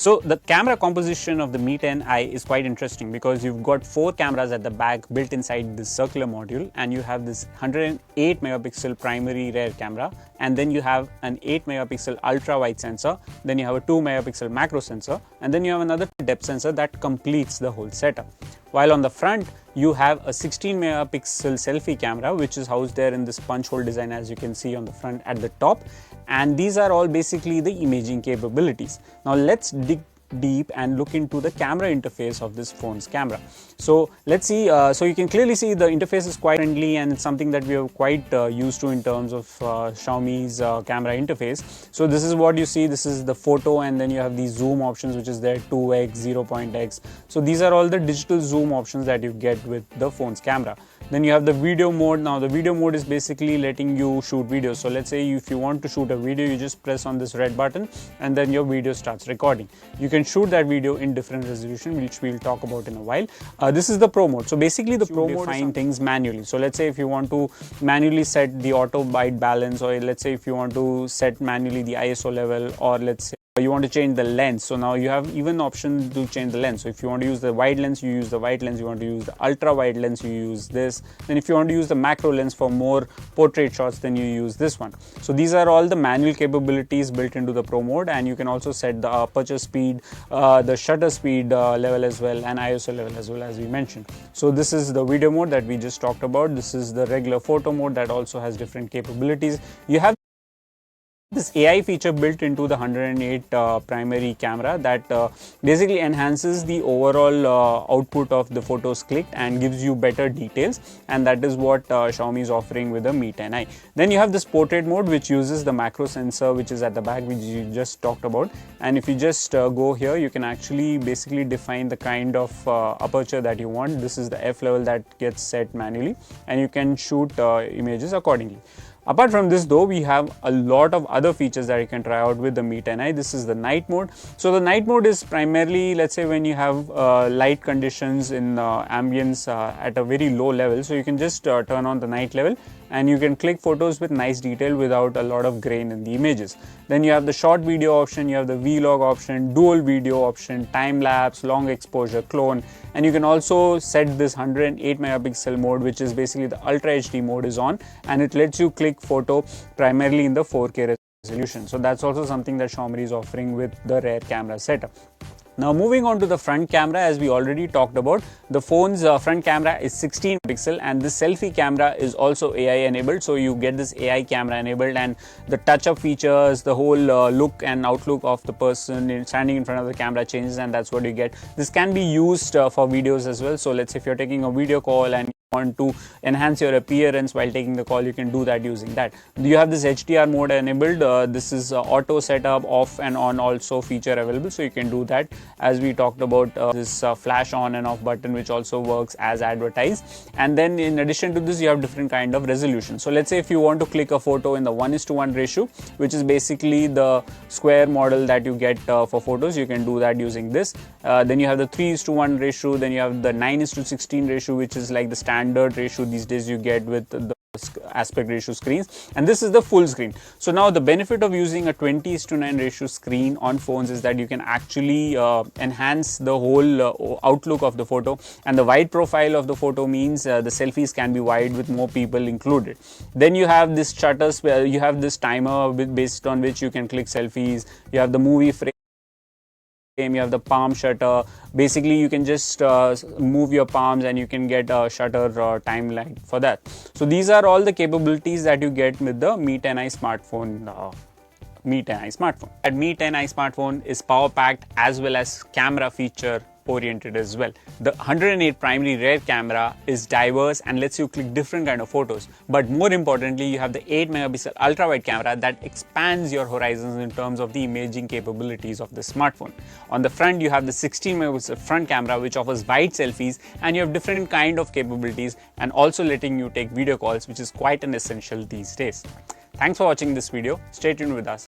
So the camera composition of the Mi 10i is quite interesting because you've got 4 cameras at the back built inside this circular module, and you have this 108 megapixel primary rear camera, and then you have an 8 megapixel ultra wide sensor, then you have a 2 megapixel macro sensor, and then you have another depth sensor that completes the whole setup. While on the front you have a 16 megapixel selfie camera, which is housed there in this punch hole design, as you can see on the front at the top, and these are all basically the imaging capabilities. Now let's dig deep and look into the camera interface of this phone's camera. So let's see, so you can clearly see the interface is quite friendly, and it's something that we are quite used to in terms of Xiaomi's camera interface. So this is what you see, this is the photo, and then you have these zoom options, which is there 2x, 0.x. So these are all the digital zoom options that you get with the phone's camera. Then you have the video mode. Now the video mode is basically letting you shoot videos. So let's say if you want to shoot a video, you just press on this red button and then your video starts recording. You can shoot that video in different resolution, which we'll talk about in a while. This is the pro mode. So basically the pro mode define things manually. So let's say if you want to manually set the auto white balance, or let's say if you want to set manually the ISO level, or let's say you want to change the lens. So now you have even option to change the lens. So if you want to use the wide lens, you use the wide lens. You want to use the ultra wide lens, you use this. Then if you want to use the macro lens for more portrait shots, then you use this one. So these are all the manual capabilities built into the pro mode, and you can also set the aperture speed, the shutter speed level as well, and ISO level as well, as we mentioned. So this is the video mode that we just talked about. This is the regular photo mode that also has different capabilities. You have this AI feature built into the 108 primary camera that basically enhances the overall output of the photos clicked and gives you better details, and that is what Xiaomi is offering with the Mi 10i. Then you have this portrait mode, which uses the macro sensor, which is at the back, which you just talked about, and if you just go here, you can actually basically define the kind of aperture that you want. This is the f level that gets set manually, and you can shoot images accordingly. Apart from this though, we have a lot of other features that you can try out with the Mi 10i. This is the night mode. So the night mode is primarily, let's say when you have light conditions in ambience at a very low level, so you can just turn on the night level and you can click photos with nice detail without a lot of grain in the images. Then you have the short video option, you have the vlog option, dual video option, time lapse, long exposure, clone, and you can also set this 108 megapixel mode, which is basically the ultra HD mode is on, and it lets you click photo primarily in the 4K resolution. So that's also something that Xiaomi is offering with the rear camera setup. Now moving on to the front camera, as we already talked about, the phone's front camera is 16 megapixel, and this selfie camera is also AI enabled. So you get this AI camera enabled, and the touch-up features, the whole look and outlook of the person standing in front of the camera changes, and that's what you get. This can be used for videos as well. So let's say if you're taking a video call and want to enhance your appearance while taking the call, you can do that using that. You have this HDR mode enabled. This is auto setup, off and on also feature available, so you can do that. As we talked about, this flash on and off button, which also works as advertised. And then in addition to this, you have different kind of resolution. So let's say if you want to click a photo in the 1:1 ratio, which is basically the square model that you get for photos, you can do that using this. Then you have the 3:1 ratio, then you have the 9:16 ratio, which is like the standard ratio these days you get with the aspect ratio screens, and this is the full screen. So now the benefit of using a 20:9 ratio screen on phones is that you can actually enhance the whole outlook of the photo, and the wide profile of the photo means the selfies can be wide with more people included. Then you have this shutters, where you have this timer based on which you can click selfies. You have the movie frame, you have the palm shutter. Basically you can just move your palms and you can get a shutter timeline for that. So these are all the capabilities that you get with the Mi 10i smartphone. Mi 10i smartphone. That Mi 10i smartphone is power packed as well as camera feature oriented as well. The 108 primary rear camera is diverse and lets you click different kind of photos, but more importantly you have the 8 megapixel ultra wide camera that expands your horizons in terms of the imaging capabilities of the smartphone. On the front you have the 16 megapixel front camera, which offers wide selfies, and you have different kind of capabilities and also letting you take video calls, which is quite an essential these days. Thanks for watching this video. Stay tuned with us.